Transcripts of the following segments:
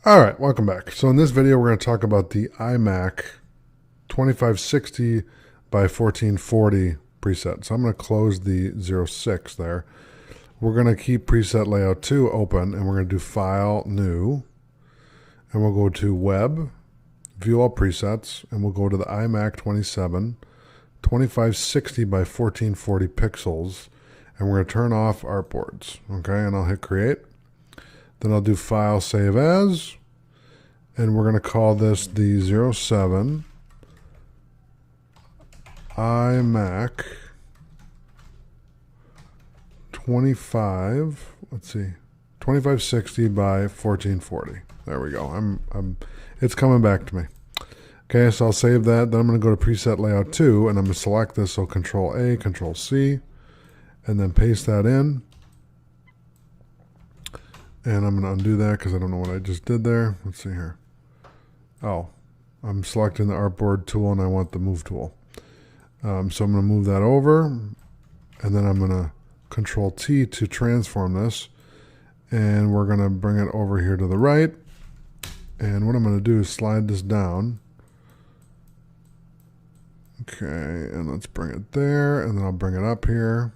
All right, welcome back. So in this video, we're going to talk about the iMac 2560 by 1440 preset. So I'm going to close the 06 there. We're going to keep preset layout 2 open, and we're going to do File, New, and we'll go to Web, View All Presets, and we'll go to the iMac 2560 by 1440 pixels, and we're going to turn off artboards. Okay, and I'll hit Create. Then I'll do File, Save As, and we're going to call this the 07 iMac 2560 by 1440. There we go. It's coming back to me. Okay, so I'll save that. Then I'm going to go to Preset Layout 2, and I'm going to select this. So Control A, Control C, and then paste that in. And I'm going to undo that because I don't know what I just did there. Let's see here. Oh, I'm selecting the artboard tool and I want the move tool. So I'm going to move that over, and then I'm going to Control T to transform this. And we're going to bring it over here to the right. And what I'm going to do is slide this down. Okay, and let's bring it there, and then I'll bring it up here.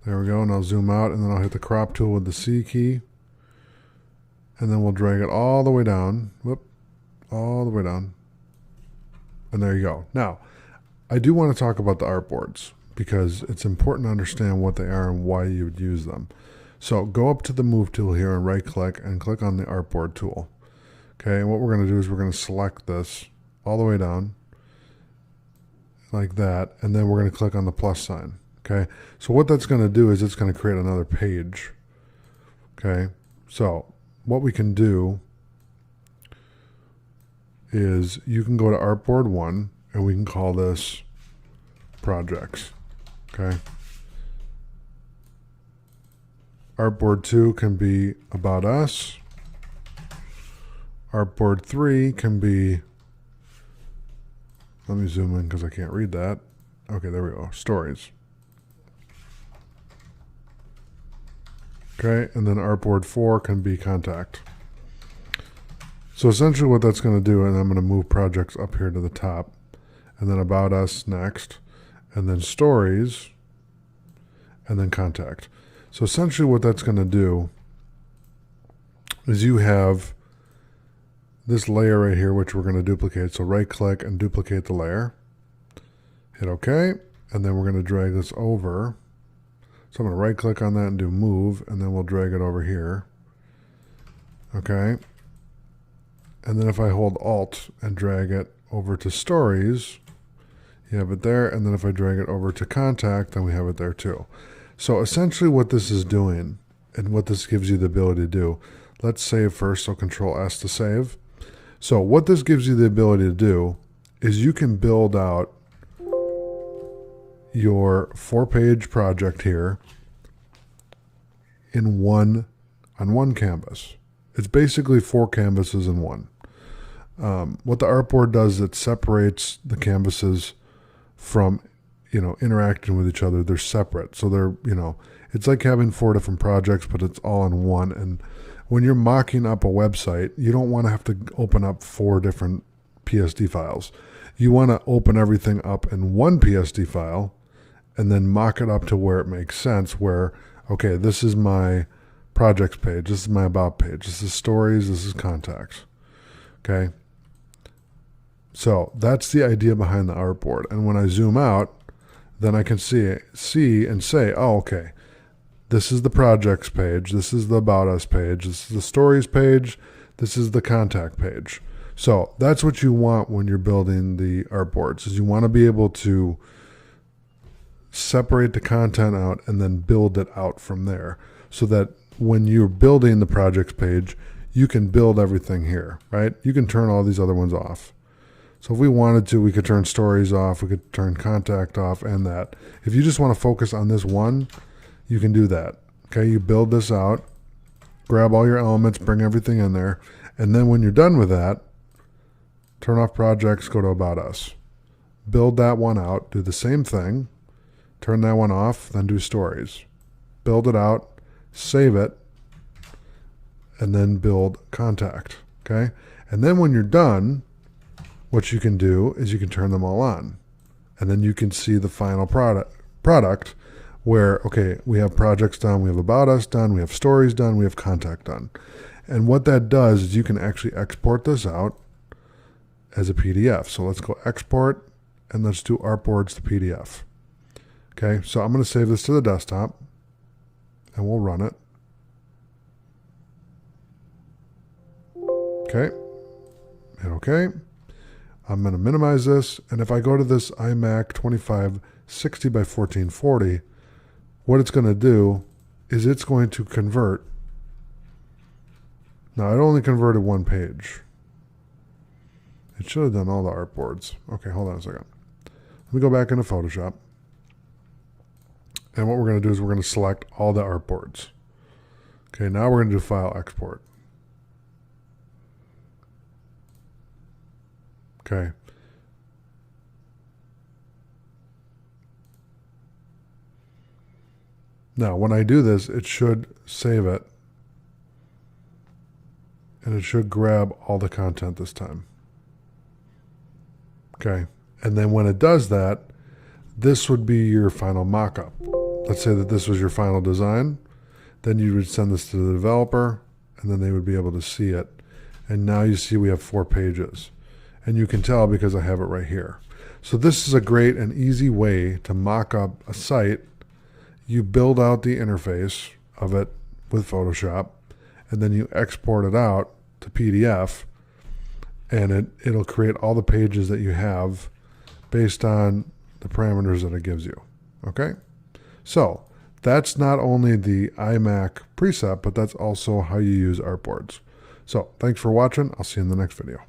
There we go, and I'll zoom out, and then I'll hit the crop tool with the C key. And then we'll drag it all the way down. Whoop, all the way down. And there you go. Now, I do want to talk about the artboards because it's important to understand what they are and why you would use them. So go up to the Move tool here and right-click and click on the artboard tool. Okay, and what we're going to do is we're going to select this all the way down like that, and then we're going to click on the plus sign. Okay, so what that's going to do is it's going to create another page. Okay, so what we can do is you can go to Artboard 1 and we can call this Projects. Okay, Artboard 2 can be About Us. Artboard 3 can be, let me zoom in because I can't read that. Okay, there we go, Stories. Okay, and then artboard 4 can be Contact. So essentially what that's going to do, and I'm going to move projects up here to the top, and then About Us next, and then Stories, and then Contact. So essentially what that's going to do is you have this layer right here, which we're going to duplicate. So right click and duplicate the layer. Hit OK, and then we're going to drag this over. So I'm going to right click on that and do Move, and then we'll drag it over here. Okay. And then if I hold Alt and drag it over to Stories, you have it there. And then if I drag it over to Contact, then we have it there too. So essentially what this is doing, and what this gives you the ability to do, let's save first. So Control S to save. So what this gives you the ability to do is you can build out your 4-page project here on one canvas. It's basically 4 canvases in one. What the artboard does is it separates the canvases from, interacting with each other. They're separate. So they're, it's like having 4 different projects, but it's all in one. And when you're mocking up a website, you don't want to have to open up 4 different PSD files. You want to open everything up in one PSD file and then mock it up to where it makes sense, where, okay, this is my projects page, this is my about page, this is stories, this is contacts. Okay. So that's the idea behind the artboard. And when I zoom out, then I can see and say, oh, okay, this is the projects page, this is the about us page, this is the stories page, this is the contact page. So that's what you want when you're building the artboards, is you want to be able to separate the content out and then build it out from there, so that when you're building the projects page, you can build everything here, right? You can turn all these other ones off. So if we wanted to, we could turn stories off, we could turn contact off, and that. If you just want to focus on this one, you can do that. Okay, you build this out, grab all your elements, bring everything in there, and then when you're done with that, turn off projects, go to About Us. Build that one out, do the same thing, turn that one off, then do stories. Build it out, save it, and then build contact. Okay. And then when you're done, what you can do is you can turn them all on, and then you can see the final product where, okay, we have projects done, we have about us done, we have stories done, we have contact done. And what that does is you can actually export this out as a PDF. So let's go export, and let's do artboards to PDF. Okay, so I'm going to save this to the desktop, and we'll run it. Okay, hit OK. I'm going to minimize this, and if I go to this iMac 2560x1440, what it's going to do is it's going to convert. Now, it only converted one page. It should have done all the artboards. Okay, hold on a second. Let me go back into Photoshop. And what we're going to do is we're going to select all the artboards. Okay, now we're going to do File Export. Okay. Now, when I do this, it should save it. And it should grab all the content this time. Okay. And then when it does that, this would be your final mock-up. Let's say that this was your final design. Then you would send this to the developer, and then they would be able to see it. And now you see we have 4 pages. And you can tell because I have it right here. So this is a great and easy way to mock up a site. You build out the interface of it with Photoshop, and then you export it out to PDF, and it'll create all the pages that you have based on the parameters that it gives you. Okay? So that's not only the iMac preset, but that's also how you use artboards. So thanks for watching. I'll see you in the next video.